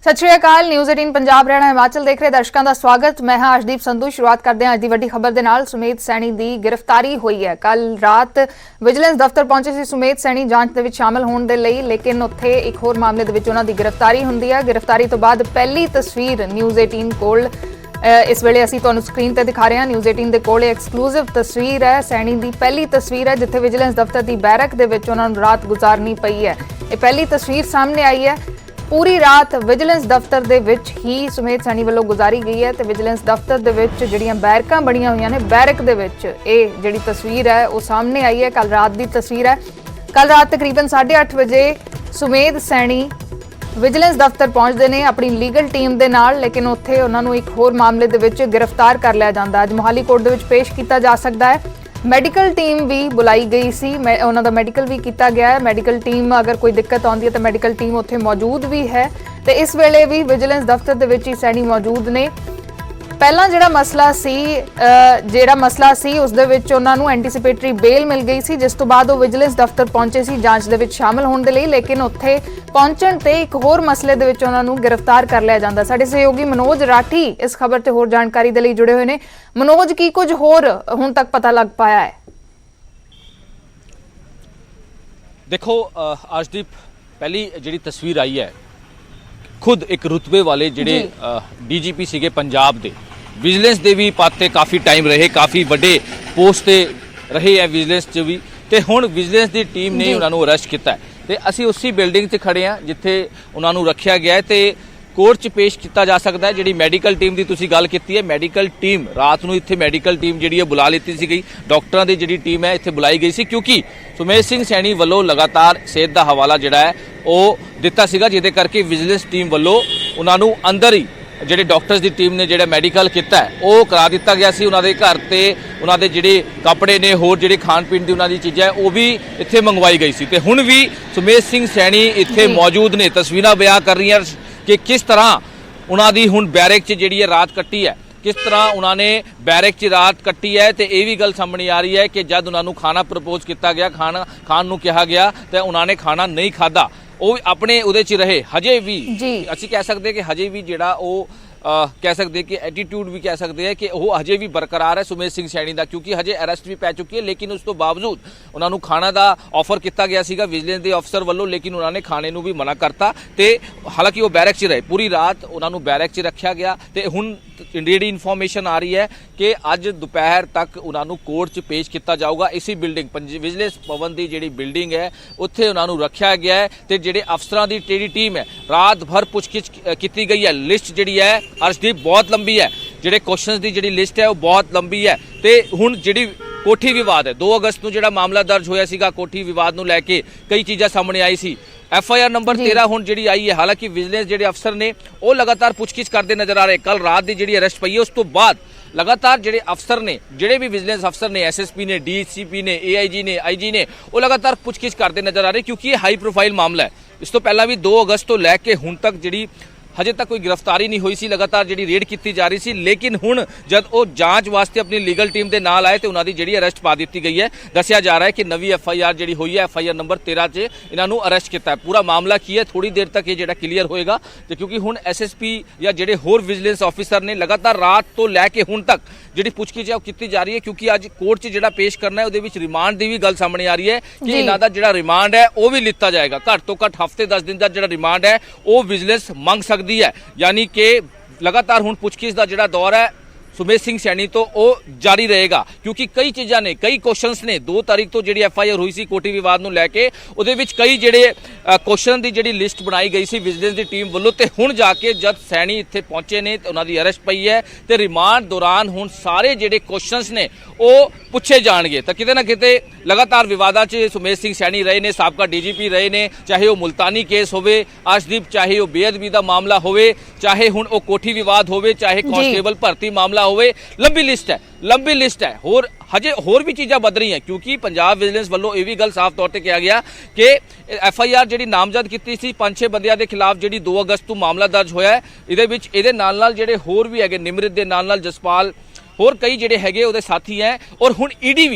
सत श्री अकाल। न्यूज़ 18 पंजाब हरियाणा हिमाचल देख रहे दर्शकों का स्वागत। मैं हाँ अर्शदीप संधू। शुरुआत करते हैं अज की वड्डी खबर के नाल। सुमेध सैनी की गिरफ्तारी हुई है। कल रात विजिलेंस दफ्तर पहुंचे सी सुमेध सैनी जांच के शामिल होने के लिए, लेकिन उत्थे एक होर मामले के उन्हों की गिरफ्तारी होंदी है। गिरफ्तारी तो बाद पहली तस्वीर न्यूज़ 18 कोल इस वेले असीं तुहानूं स्क्रीन पर दिखा रहे हैं। न्यूज़ 18 के कोल एक्सक्लूसिव तस्वीर है, सैनी की पहली तस्वीर है जिथे विजिलेंस दफ्तर की बैरक के उन्होंने रात गुजारनी पई है। ये पहली तस्वीर सामने आई है। पूरी रात विजिलेंस दफ्तर दे विच ही सुमेध सैनी वालों गुजारी गई है। तो विजिलेंस दफ्तर दे विच जिहड़ियां बैरकां बणियां होईयां ने, बैरक दे विच ये जिहड़ी तस्वीर है वो सामने आई है। कल रात की तस्वीर है। कल रात तकरीबन 8:30 बजे सुमेध सैनी विजिलेंस दफ्तर पहुंचते हैं अपनी लीगल टीम के नाल, लेकिन उत्थे उन्होंने एक होर मामले दे विच गिरफ्तार कर लिया जाता है। अज मोहाली कोर्ट दे विच पेश किया जा सकता है। मैडिकल टीम भी बुलाई गई सी, उन्हों का मैडिकल भी किया गया है। मैडिकल टीम अगर कोई दिक्कत आती है तो मैडिकल टीम उत्थे मौजूद भी है। तो इस वेले भी विजिलेंस दफ्तर दे विच ही सैनी मौजूद ने। पहला जिहड़ा मसला सी उस दे विच उन्हां नूं एंटीसिपेटरी बेल मिल गई सी, जिस तो बाद वो विजिलेंस दफ्तर पहुंचे सी जांच दे विच शामिल होने के लिए, लेकिन उत्थे पहुंचण ते एक होर मसले दे विच उन्हां नूं गिरफ्तार कर लिया जांदा। साडे सहयोगी मनोज राठी इस खबर ते होर जानकारी दे लई जुड़े हुए ने। मनोज, की कुछ होर हुण तक पता लग पाया है? देखो अर्शदीप, पहली जिहड़ी तस्वीर आई है, खुद एक रुतबे वाले जिहड़े डीजीपी सीगे पंजाब दे, विजिलेंस दे भी पद ते काफ़ी टाइम रहे, काफ़ी वड्डे पोस्ट ते रहे है विजिलेंस च भी। ते हुण विजिलेंस दी टीम ने उन्हां नूं अरेस्ट किया है। ते असीं उसी बिल्डिंग 'च खड़े हैं जिथे उन्हां नूं रखिया गया है। ते कोर्ट 'च पेश किया जा सकता है। जिहड़ी मैडिकल टीम की तुसीं गल कीती है, मैडिकल टीम रात नूं इत्थे मैडिकल टीम जिहड़ी है बुला लीती सी गई, डॉक्टरां दी जिहड़ी टीम है इत्थे बुलाई गई सी, क्योंकि सुमेध सिंह सैनी वालों लगातार सेहत का हवाला जिहड़ा है वो दिता सीगा, जिहदे करके विजिलेंस टीम वालों उन्हां नूं अंदर ही ਜਿਹੜੇ ਡਾਕਟਰਸ ਦੀ ਟੀਮ ਨੇ ਜਿਹੜਾ ਮੈਡੀਕਲ ਕੀਤਾ ਉਹ ਕਰਾ ਦਿੱਤਾ ਗਿਆ ਸੀ। ਉਹਨਾਂ ਦੇ ਘਰ ਤੇ ਉਹਨਾਂ ਦੇ ਜਿਹੜੇ ਕੱਪੜੇ ਨੇ, ਹੋਰ ਜਿਹੜੇ ਖਾਣ ਪੀਣ ਦੀ ਉਹਨਾਂ ਦੀ ਚੀਜ਼ਾਂ ਉਹ ਵੀ ਇੱਥੇ ਮੰਗਵਾਈ ਗਈ ਸੀ। ਤੇ ਹੁਣ ਵੀ ਸੁਮੇਧ ਸਿੰਘ ਸੈਣੀ ਇੱਥੇ ਮੌਜੂਦ ਨੇ। ਤਸਵੀਰਾਂ ਬਿਆਨ ਕਰ ਰਹੀਆਂ ਕਿ ਕਿਸ ਤਰ੍ਹਾਂ ਉਹਨਾਂ ਦੀ ਹੁਣ ਬੈਰਕ 'ਚ ਜਿਹੜੀ ਹੈ ਰਾਤ ਕੱਟੀ ਹੈ, किस तरह उन्होंने बैरक च रात कट्टी है। तो यह भी गल सामने आ रही है कि जब उन्होंने खाना प्रपोज किया गया, खाण नूं कहा गया, तो उन्होंने खाना नहीं खाधा, वो अपने उहदे च रहे। हजे भी असीं कह सकते कि हजे भी जिहड़ा कह सकते कि एटीट्यूड भी कह सकते हैं कि वह हजे भी बरकरार है सुमेध सिंह सैनी का, क्योंकि हजे अरेस्ट भी पै चुकी है। लेकिन उस तो बावजूद उन्होंने खाना का ऑफर किया गया सीगा विजिलेंस के अफसर वालों, लेकिन उन्होंने खाने को भी मना करता। तो हालांकि वो बैरक च रहे, पूरी रात उन्होंने बैरक च रखा गया। तो हुण ਜਿਹੜੀ ਇਨਫੋਰਮੇਸ਼ਨ आ रही है कि अज दोपहर तक उन्होंने कोर्ट च पेश किया जाऊगा। इसी बिल्डिंग विजिलेंस भवन की जी बिल्डिंग है उत्थे उन्होंने रखा गया है। तो ਜਿਹੜੇ अफसरां की टेढ़ी टीम है रात भर पुछगिछ की गई है। लिस्ट जी है अर्शदीप बहुत लंबी है, ਜਿਹੜੇ क्वेश्चन की जी लिस्ट है वो बहुत लंबी है। तो हुण जी कोठी विवाद है, 2 अगस्त को जो मामला दर्ज होया सीगा कोठी विवाद को लैके कई चीज़ां सामने आई सी। FIR नंबर 13 हुण जी आई है। हालांकि विजिलेंस जो अफसर ने वो लगातार पुछगिछ करते नजर आ रहे। कल रात की जी अरेस्ट पई है, उस तो बाद लगातार जो अफसर ने, जोड़े भी विजिलेंस अफसर ने, SSP ने, DCP ने, AIG ने, IG ने, वो लगातार पुछगिछ करते नजर आ रहे, क्योंकि ये हाई प्रोफाइल मामला है। इस तो पहला भी 2 अगस्त तो लैके हुण तक जी हजे तक कोई गिरफ्तारी नहीं हुई सी, लगातार जी रेड की जा रही सी। लेकिन हुण जब वो जांच वास्ते अपनी लीगल टीम के नाल आए तो उन्होंने जी अरेस्ट पा दी गई है। दसिया जा रहा है कि नवी FIR जी हुई है, FIR नंबर 13 च इन्हों अरेस्ट किया है। पूरा मामला की है थोड़ी देर तक ये जो क्लीयर होएगा। तो क्योंकि हुण SSP या जोड़े होर विजिलेंस ऑफिसर ने लगातार रात तो लैके हुण तक जी पुछगिछ है की जा रही है, क्योंकि अज कोर्ट च जो पेश करना है वो रिमांड की भी गल सामने आ रही है कि इन्हों का जो रिमांड है वो भी लिता जाएगा। घट तो घट हफ्ते 10 दिन का जो रिमांड है वो विजिलेंस मंग सकती है। यानी कि लगातार हुण पुछगिछ का जिहड़ा दौर है सुमेध सिंह सैनी तो वो जारी रहेगा, क्योंकि कई चीज़ां ने, कई क्वेश्चनस ने। 2 तारीख तो जी FIR हुई सी कोठी विवाद को लैके, उहदे विच कई जिहड़े क्वेश्चन की जी लिस्ट बनाई गई सी विजिलेंस की टीम वालों। तो हुण जाके जब सैनी इत्थे पहुंचे ने तो उन्होंने अरेस्ट पई है। तो रिमांड दौरान हुण सारे जिहड़े क्वेश्चनस ने वो पुछे जाणगे। तो किते ना किते लगातार विवादां च सुमेध सिंह सैनी रहे ने, साबका DGP रहे ने, चाहे वो मुल्तानी केस होवे अर्शदीप, चाहे वो बेअदबी का मामला होवे, चाहे हुण वो कोठी विवाद होवे, चाहे कांस्टेबल भर्ती मामला होवे। लंबी लिस्ट है। होर हजे होर भी चीज़ां बद रही हैं, क्योंकि पंजाब विजिलेंस वालों ये भी गल साफ तौर पर कहा गया कि FIR जी नामजद की सी 5-6 बंदियां के खिलाफ जी 2 अगस्त को मामला दर्ज होया है। ये नाल जिहड़े होर भी है, निमृत के नाल जसपाल, होर कई जिहड़े हैगे उहदे साथी हैं। और हुण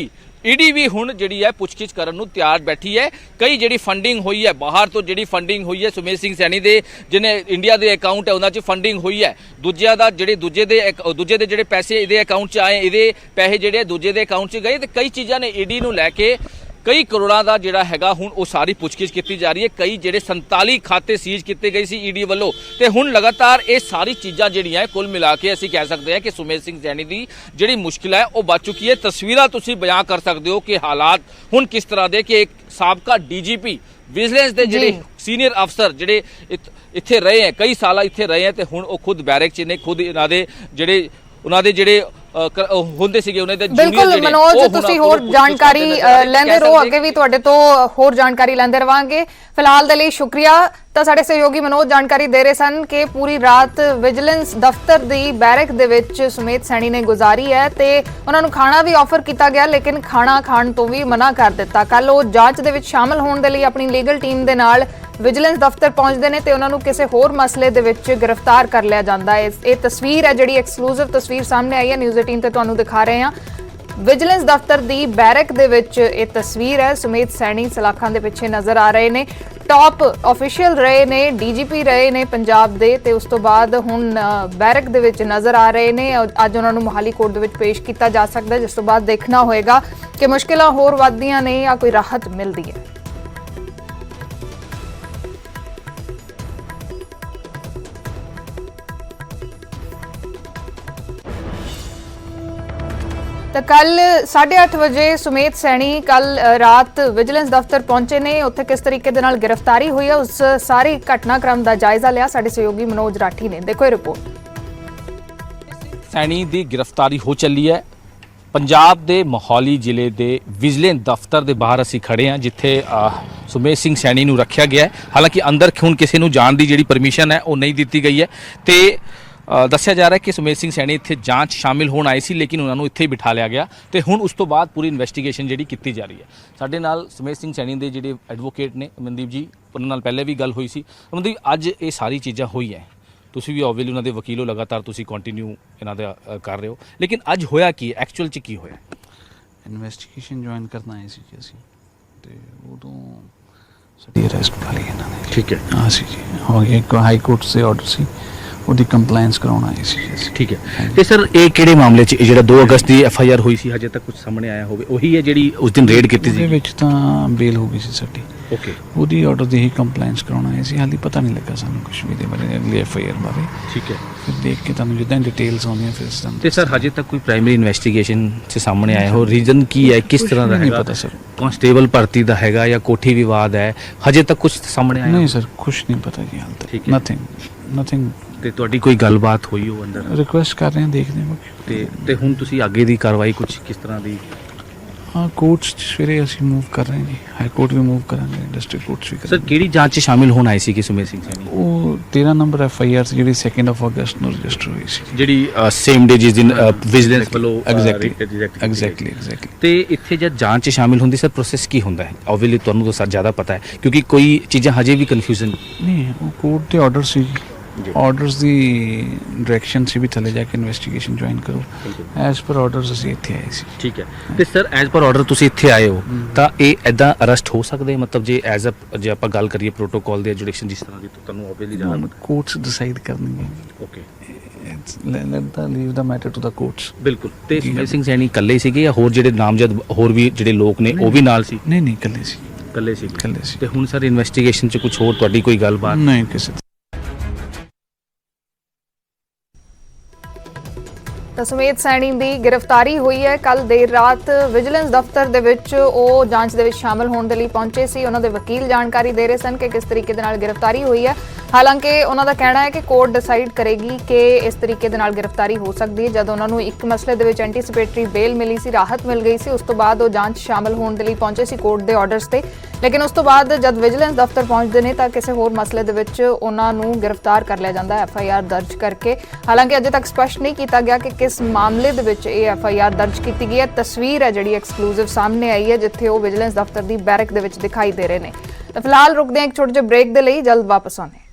ईडी भी हुण जिहड़ी है पुछगिछ करन नूं तैयार बैठी है। कई जिहड़ी फंडिंग हुई है बाहर तो जिहड़ी फंडिंग हुई है सुमेध सिंह सैनी दे जिन्हें इंडिया दे अकाउंट है उन्हां 'च फंडिंग हुई है। दूजिया दा जिहड़े दूजे दे जिहड़े पैसे इहदे अकाउंट 'च आए इहदे पैसे जिहड़े दूजे दे अकाउंट 'ਚ गए ते कई चीज़ां ने ईडी नूं लैके कई करोड़ां दा जिहड़ा हैगा हुण ਉਹ सारी पुछगिछ की जा रही है। कई जिहड़े 47 खाते सीज किए गए सी ईडी ਵੱਲੋਂ ਤੇ ਹੁਣ ਲਗਾਤਾਰ ਇਹ ਸਾਰੀ ਚੀਜ਼ਾਂ ਜਿਹੜੀਆਂ ਕੁੱਲ ਮਿਲਾ ਕੇ ਅਸੀਂ ਕਹਿ ਸਕਦੇ ਹਾਂ ਕਿ ਸੁਮੇਧ ਸਿੰਘ ਸੈਣੀ ਦੀ ਜਿਹੜੀ ਮੁਸ਼ਕਿਲ ਹੈ ਉਹ ਬਚ ਚੁੱਕੀ ਹੈ। ਤਸਵੀਰਾਂ ਤੁਸੀਂ ਬਿਆਨ ਕਰ ਸਕਦੇ ਹੋ ਕਿ ਹਾਲਾਤ ਹੁਣ ਕਿਸ ਤਰ੍ਹਾਂ ਦੇ ਕਿ ਇੱਕ ਸਾਬਕਾ ਡੀਜੀਪੀ ਵਿਜੀਲੈਂਸ ਦੇ ਜਿਹੜੇ ਸੀਨੀਅਰ ਅਫਸਰ ਜਿਹੜੇ ਇੱਥੇ ਰਹੇ ਹੈ ਕਈ ਸਾਲਾਂ ਇੱਥੇ ਰਹੇ ਹੈ ਤੇ ਹੁਣ ਉਹ ਖੁਦ ਬੈਰਕ 'ਚ ਨੇ ਖੁਦ ਇਹਨਾਂ ਦੇ ਜਿਹੜੇ ਹੁੰਦੇ ਸੀਗੇ ਉਹਨਾਂ ਦੇ ਬਿਲਕੁਲ ਮਨੋਜ ਤੁਸੀਂ ਹੋਰ ਜਾਣਕਾਰੀ ਲੈਂਦੇ ਰਹੋ ਅੱਗੇ ਵੀ ਤੁਹਾਡੇ ਤੋਂ ਹੋਰ ਜਾਣਕਾਰੀ ਲੈਂਦੇ ਰਵਾਂਗੇ। ਫਿਲਹਾਲ ਦੇ ਲਈ ਸ਼ੁਕਰੀਆ। ਤਾਂ ਸਾਡੇ ਸਹਿਯੋਗੀ ਮਨੋਜ ਜਾਣਕਾਰੀ ਦੇ ਰਹੇ ਸਨ ਕਿ ਪੂਰੀ ਰਾਤ ਵਿਜੀਲੈਂਸ ਦਫ਼ਤਰ ਦੀ ਬੈਰਕ ਦੇ ਵਿੱਚ ਸੁਮੇਧ ਸੈਣੀ ਨੇ ਗੁਜ਼ਾਰੀ ਹੈ ਤੇ ਉਹਨਾਂ ਨੂੰ ਖਾਣਾ ਵੀ ਆਫਰ ਕੀਤਾ ਗਿਆ ਲੇਕਿਨ ਖਾਣਾ ਖਾਣ ਤੋਂ ਵੀ ਮਨਾ ਕਰ ਦਿੱਤਾ। ਕੱਲ ਉਹ ਜਾਂਚ ਦੇ ਵਿੱਚ ਸ਼ਾਮਲ ਹੋਣ ਦੇ ਲਈ ਆਪਣੀ ਲੀਗਲ ਟੀਮ ਦੇ ਨਾਲ ਵਿਜੀਲੈਂਸ ਦਫ਼ਤਰ ਪਹੁੰਚਦੇ ਨੇ ਤੇ ਉਹਨਾਂ ਨੂੰ ਕਿਸੇ ਹੋਰ ਮਸਲੇ ਦੇ ਵਿੱਚ ਗ੍ਰਿਫਤਾਰ ਕਰ ਲਿਆ ਜਾਂਦਾ ਹੈ। ਇਹ ਤਸਵੀਰ ਹੈ ਜਿਹੜੀ ਐਕਸਕਲੂਸਿਵ ਤਸਵੀਰ ਸਾਹਮਣੇ ਆਈ ਹੈ ਨਿਊਜ਼ 18 ਤੇ ਤੁਹਾਨੂੰ ਦਿਖਾ ਰਹੇ ਹਾਂ। ਵਿਜੀਲੈਂਸ ਦਫ਼ਤਰ ਦੀ ਬੈਰਕ ਦੇ ਵਿੱਚ ਇਹ ਤਸਵੀਰ ਹੈ। ਸੁਮੇਧ ਸੈਣੀ ਸਲਾਖਾਂ ਦੇ ਪਿੱਛੇ ਨਜ਼ਰ ਆ ਰਹੇ ਨੇ। ਟੌਪ ਆਫੀਸ਼ੀਅਲ ਰਹੇ ਨੇ ਡੀਜੀਪੀ ਰਹੇ ਨੇ ਪੰਜਾਬ ਦੇ ਤੇ ਉਸ ਤੋਂ ਬਾਅਦ ਹੁਣ ਬੈਰਕ ਦੇ ਵਿੱਚ ਨਜ਼ਰ ਆ ਰਹੇ ਨੇ। ਅੱਜ ਉਹਨਾਂ ਨੂੰ ਮੋਹਾਲੀ ਕੋਰਟ ਦੇ ਵਿੱਚ ਪੇਸ਼ ਕੀਤਾ ਜਾ ਸਕਦਾ ਜਿਸ ਤੋਂ ਬਾਅਦ ਦੇਖਣਾ ਹੋਏਗਾ ਕਿ ਮੁਸ਼ਕਿਲਾਂ ਹੋਰ ਵੱਧਦੀਆਂ ਨੇ ਜਾਂ ਕੋਈ ਰਾਹਤ ਮਿਲਦੀ ਹੈ। ਤਾਂ ਕੱਲ 8:30 ਵਜੇ ਸੁਮੇਧ ਸੈਣੀ ਕੱਲ ਰਾਤ ਵਿਜੀਲੈਂਸ ਦਫ਼ਤਰ ਪਹੁੰਚੇ ਨੇ। ਉੱਥੇ ਕਿਸ ਤਰੀਕੇ ਦੇ ਨਾਲ ਗ੍ਰਿਫਤਾਰੀ ਹੋਈ ਹੈ ਉਸ ਸਾਰੀ ਘਟਨਾਕ੍ਰਮ ਦਾ ਜਾਇਜ਼ਾ ਲਿਆ ਸਾਡੇ ਸਹਿਯੋਗੀ ਮਨੋਜ ਰਾਠੀ ਨੇ। ਦੇਖੋ ਇਹ ਰਿਪੋਰਟ। ਸੈਣੀ ਦੀ ਗ੍ਰਿਫਤਾਰੀ ਹੋ ਚੱਲੀ ਹੈ। ਪੰਜਾਬ ਦੇ ਮੋਹਾਲੀ ਜ਼ਿਲ੍ਹੇ ਦੇ ਵਿਜੀਲੈਂਸ ਦਫ਼ਤਰ ਦੇ ਬਾਹਰ ਅਸੀਂ ਖੜੇ ਹਾਂ ਜਿੱਥੇ ਸੁਮੇਧ ਸਿੰਘ ਸੈਣੀ ਨੂੰ ਰੱਖਿਆ ਗਿਆ ਹੈ। ਹਾਲਾਂਕਿ ਅੰਦਰ ਹੁਣ ਕਿਸੇ ਨੂੰ ਜਾਣ ਦੀ ਜਿਹੜੀ ਪਰਮਿਸ਼ਨ ਹੈ ਉਹ ਨਹੀਂ ਦਿੱਤੀ ਗਈ ਹੈ ਤੇ ਦੱਸਿਆ ਜਾ ਰਿਹਾ ਕਿ ਸੁਮੇਧ ਸਿੰਘ ਸੈਣੀ ਇੱਥੇ ਜਾਂਚ ਸ਼ਾਮਿਲ ਹੋਣ ਆਏ ਸੀ ਲੇਕਿਨ ਉਹਨਾਂ ਨੂੰ ਇੱਥੇ ਹੀ ਬਿਠਾ ਲਿਆ ਗਿਆ ਤੇ ਹੁਣ ਉਸ ਤੋਂ ਬਾਅਦ ਪੂਰੀ ਇਨਵੈਸਟੀਗੇਸ਼ਨ ਜਿਹੜੀ ਕੀਤੀ ਜਾ ਰਹੀ ਹੈ। ਸਾਡੇ ਨਾਲ ਸੁਮੇਧ ਸਿੰਘ ਸੈਣੀ ਦੇ ਜਿਹੜੇ ਐਡਵੋਕੇਟ ਨੇ ਅਮਨਦੀਪ ਜੀ ਉਹਨਾਂ ਨਾਲ ਪਹਿਲੇ ਵੀ ਗੱਲ ਹੋਈ ਸੀ। ਅਮਨਦੀਪ ਅੱਜ ਇਹ ਸਾਰੀ ਚੀਜ਼ਾਂ ਹੋਈ ਹੈ ਤੁਸੀਂ ਵੀ ਓਬਵੀਅਸਲੀ ਉਹਨਾਂ ਦੇ ਵਕੀਲ ਹੋ ਲਗਾਤਾਰ ਤੁਸੀਂ ਕੰਟੀਨਿਊ ਇਹਨਾਂ ਦਾ ਕਰ ਰਹੇ ਹੋ ਲੇਕਿਨ ਅੱਜ ਹੋਇਆ ਕੀ ਐਕਚੁਅਲ 'ਚ ਕੀ ਹੋਇਆ? ਇਨਵੈਸਟੀਗੇਸ਼ਨ ਜੁਆਇਨ ਕਰਨ ਆਏ ਸੀ ਜੀ ਅਸੀਂ ਤੇ ਉਦੋਂ ਸਾਡੀ ਅਰੈਸਟ ਪਾ ਲਈ ਇਹਨਾਂ ਨੇ। ਠੀਕ ਹੈ ਹਾਂ ਸੀ ਜੀ ਹੋ ਗਿਆ ਇੱਕ ਹਾਈ ਕੋਰਟ ਸੇ ਆਰਡਰ ਸੀ ਉਹਦੀ ਕੰਪਲਾਈਂਸ ਕਰਾਉਣ ਆਏ ਸੀ ਅਸੀਂ। ਠੀਕ ਹੈ ਤੇ ਸਰ ਇਹ ਕਿਹੜੇ ਮਾਮਲੇ 'ਚ ਜਿਹੜਾ 2 ਅਗਸਤ ਦੀ FIR ਹੋਈ ਸੀ ਹਜੇ ਤੱਕ ਕੁਝ ਸਾਹਮਣੇ ਆਇਆ ਹੋਵੇ ਉਹੀ ਹੈ ਜਿਹੜੀ ਉਸ ਦਿਨ ਰੇਡ ਕੀਤੀ ਸੀ? ਉਹਦੇ ਵਿੱਚ ਤਾਂ ਬੇਲ ਹੋ ਗਈ ਸੀ ਸਾਡੀ। ਓਕੇ ਉਹਦੀ ਆਰਡਰ ਦੀ ਹੀ ਕੰਪਲਾਈਂਸ ਕਰਾਉਣ ਆਏ ਸੀ। ਹਾਲੇ ਪਤਾ ਨਹੀਂ ਲੱਗਾ ਸਾਨੂੰ ਕੁਝ ਵੀ ਦੇ ਬਾਰੇ ਅਗਲੀ FIR ਬਾਰੇ। ਠੀਕ ਹੈ ਫਿਰ ਦੇਖ ਕੇ ਤੁਹਾਨੂੰ ਜਿੱਦਾਂ ਡਿਟੇਲਸ ਆਉਂਦੀਆਂ ਫਿਰ ਸਾਨੂੰ। ਤੇ ਸਰ ਹਜੇ ਤੱਕ ਕੋਈ ਪ੍ਰਾਇਮਰੀ ਇਨਵੈਸਟੀਗੇਸ਼ਨ 'ਚ ਸਾਹਮਣੇ ਆਇਆ ਹੋ ਰੀਜ਼ਨ ਕੀ ਹੈ ਕਿਸ ਤਰ੍ਹਾਂ ਦਾ ਨਹੀਂ ਹੈਗਾ? ਪਤਾ ਸਰ ਕਾਂਸਟੇਬਲ ਭਰਤੀ ਦਾ ਹੈਗਾ ਜਾਂ ਕੋਠੀ ਵਿਵਾਦ ਹੈ ਹਜੇ ਤੱਕ ਕੁਝ ਸਾਹਮਣੇ ਆਇਆ? ਨਹੀਂ ਸਰ ਕੁਝ ਨਹੀਂ ਪਤਾ ਜੀ ਹਾਲ ਤੱਕ। ਠੀਕ ਹੈ। ਨਥਿੰਗ ਤੇ ਤੁਹਾਡੀ ਕੋਈ ਗੱਲਬਾਤ ਹੋਈ ਹੋ ਅੰਦਰ? ਰਿਕੁਐਸਟ ਕਰ ਰਹੇ ਹਾਂ ਦੇਖਦੇ ਹਾਂ ਤੇ ਹੁਣ ਤੁਸੀਂ ਅੱਗੇ ਦੀ ਕਾਰਵਾਈ ਕੁਝ ਕਿਸ ਤਰ੍ਹਾਂ ਦੀ? ਹਾਂ ਕੋਰਟਸ ਸਵੇਰੇ ਅਸੀਂ ਮੂਵ ਕਰ ਰਹੇ ਹਾਂ ਜੀ ਹਾਈ ਕੋਰਟ ਵੀ ਮੂਵ ਕਰਾਂਗੇ ਡਿਸਟ੍ਰਿਕਟ ਕੋਰਟਸ ਵੀ ਸਰ ਕਰਾਂਗੇ। ਕਿਹੜੀ ਜਾਂਚ 'ਚ ਸ਼ਾਮਿਲ ਹੋਣ ਆਏ ਸੀ ਕਿ ਸੁਮੇਧ ਸਿੰਘ ਸੈਣੀ? ਉਹ 13 ਨੰਬਰ FIR ਸੀ ਜਿਹੜੀ 2 ਅਗਸਤ ਨੂੰ ਰਜਿਸਟਰ ਹੋਈ ਸੀ। ਜਿਹੜੀ ਸੇਮ ਡੇ ਜਿਸ ਦਿਨ ਵਿਜੀਲੈਂਸ ਵੱਲੋਂ ਐਗਜ਼ੈਕਟਲੀ ਤੇ ਇੱਥੇ ਜਦ ਜਾਂਚ 'ਚ ਸ਼ਾਮਿਲ ਹੁੰਦੀ ਸਰ ਪ੍ਰੋਸੈਸ ਕੀ ਹੁੰਦਾ ਹੈ? ਓਬਵੀਅਸਲੀ ਤੁਹਾਨੂੰ ਤਾਂ ਸਰ ਜ਼ਿਆਦਾ ਪਤਾ ਹੈ ਕਿਉਂਕਿ ਕੋਈ ਚੀਜ਼ਾਂ ਹਜੇ ਵੀ ਕਨਫਿਊਜ਼ਨ ਨਹੀਂ ਉਹ ਕੋਰਟ ਦੇ ਆਰਡਰ ਸੀ ਆਰਡਰਸ ਦੀ ਡਾਇਰੈਕਸ਼ਨ ਸੀ ਵੀ ਥੱਲੇ ਜਾ ਕੇ ਇਨਵੈਸਟੀਗੇਸ਼ਨ ਜੁਆਇਨ ਕਰੋ ਐਜ਼ ਪਰ ਆਰਡਰਸ ਅਸੀਂ ਇੱਥੇ ਆਏ ਸੀ। ਠੀਕ ਹੈ ਤੇ ਸਰ ਐਜ਼ ਪਰ ਆਰਡਰ ਤੁਸੀਂ ਇੱਥੇ ਆਏ ਹੋ ਤਾਂ ਇਹ ਐਦਾਂ ਅਰੈਸਟ ਹੋ ਸਕਦੇ ਮਤਲਬ ਜੇ ਐਜ਼ ਅ ਜੇ ਆਪਾਂ ਗੱਲ ਕਰੀਏ ਪ੍ਰੋਟੋਕਾਲ ਦੇ ਜੁਡੀਸ਼ਨ ਜਿਸ ਤਰ੍ਹਾਂ ਦੀ ਤੁਹਾਨੂੰ ਓਬਵੀਅਸਲੀ ਜਾਣਾ ਕੋਰਟਸ ਡਿਸਾਈਡ ਕਰਨਗੇ। Okay let the leave the matter to the courts. ਬਿਲਕੁਲ ਤੇ ਸੁਮੇਧ ਸਿੰਘ ਸੈਣੀ ਇਕੱਲੇ ਸੀਗੇ ਜਾਂ ਹੋਰ ਜਿਹੜੇ ਨਾਮਜ਼ਦ ਹੋਰ ਵੀ ਜਿਹੜੇ ਲੋਕ ਨੇ ਉਹ ਵੀ ਨਾਲ ਸੀ? ਨਹੀਂ ਇਕੱਲੇ ਸੀ। ਇਕੱਲੇ ਸੀ ਤੇ ਹੁਣ ਸਰ ਇਨਵੈਸਟੀਗੇਸ਼ਨ 'ਚ ਕੁਝ ਹੋਰ ਤੁਹਾਡੀ ਕੋਈ ਗੱਲਬਾਤ? ਨਹੀਂ ਕਿਸੇ ਤਾਂ ਸੁਮੇਧ ਸੈਣੀ ਦੀ ਗ੍ਰਿਫਤਾਰੀ ਹੋਈ ਹੈ। ਕੱਲ ਦੇਰ ਰਾਤ ਵਿਜੀਲੈਂਸ ਦਫ਼ਤਰ ਦੇ ਵਿੱਚ ਉਹ ਜਾਂਚ ਦੇ ਵਿੱਚ ਸ਼ਾਮਲ ਹੋਣ ਦੇ ਲਈ ਪਹੁੰਚੇ ਸੀ। ਉਹਨਾਂ ਦੇ ਵਕੀਲ ਜਾਣਕਾਰੀ ਦੇ ਰਹੇ ਸਨ ਕਿ ਕਿਸ ਤਰੀਕੇ ਦੇ ਨਾਲ ਗ੍ਰਿਫਤਾਰੀ ਹੋਈ ਹੈ। ਹਾਲਾਂਕਿ ਉਹਨਾਂ ਦਾ ਕਹਿਣਾ ਹੈ ਕਿ ਕੋਰਟ ਡਿਸਾਈਡ ਕਰੇਗੀ ਕਿ ਇਸ ਤਰੀਕੇ ਦੇ ਨਾਲ ਗ੍ਰਿਫਤਾਰੀ ਹੋ ਸਕਦੀ ਹੈ। ਜਦ ਉਹਨਾਂ ਨੂੰ ਇੱਕ ਮਸਲੇ ਦੇ ਵਿੱਚ ਐਂਟੀਸਿਪੇਟਰੀ ਬੇਲ ਮਿਲੀ ਸੀ ਰਾਹਤ ਮਿਲ ਗਈ ਸੀ ਉਸ ਤੋਂ ਬਾਅਦ ਉਹ ਜਾਂਚ ਸ਼ਾਮਲ ਹੋਣ ਦੇ ਲਈ ਪਹੁੰਚੇ ਸੀ ਕੋਰਟ ਦੇ ਆਰਡਰਸ ਤੇ ਲੇਕਿਨ ਉਸ ਤੋਂ ਬਾਅਦ ਜਦ ਵਿਜੀਲੈਂਸ ਦਫ਼ਤਰ ਪਹੁੰਚਦੇ ਨੇ ਤਾਂ ਕਿਸੇ ਹੋਰ ਮਸਲੇ ਦੇ ਵਿੱਚ ਉਹਨਾਂ ਨੂੰ ਗ੍ਰਿਫਤਾਰ ਕਰ ਲਿਆ ਜਾਂਦਾ ਹੈ FIR ਦਰਜ ਕਰਕੇ। ਹਾਲਾਂਕਿ ਅਜੇ ਤੱਕ ਸਪਸ਼ਟ ਨਹੀਂ ਕੀਤਾ ਗਿਆ ਕਿ ਕਿਸ ਮਾਮਲੇ ਦੇ ਵਿੱਚ ਇਹ FIR ਦਰਜ ਕੀਤੀ ਗਈ ਹੈ। ਤਸਵੀਰ ਹੈ ਜਿਹੜੀ ਐਕਸਕਲੂਸਿਵ ਸਾਹਮਣੇ ਆਈ ਹੈ ਜਿੱਥੇ ਉਹ ਵਿਜੀਲੈਂਸ ਦਫ਼ਤਰ ਦੀ ਬੈਰਕ ਦੇ ਵਿੱਚ ਦਿਖਾਈ ਦੇ ਰਹੇ ਨੇ। ਤਾਂ ਫਿਲਹਾਲ ਰੁਕਦੇ ਹਾਂ ਇੱਕ ਛੋਟੇ ਜਿਹੇ ਬ੍ਰੇਕ ਦੇ ਲਈ ਜਲਦ ਵਾਪਸ ਆਉਂਦੇ ਹਾਂ।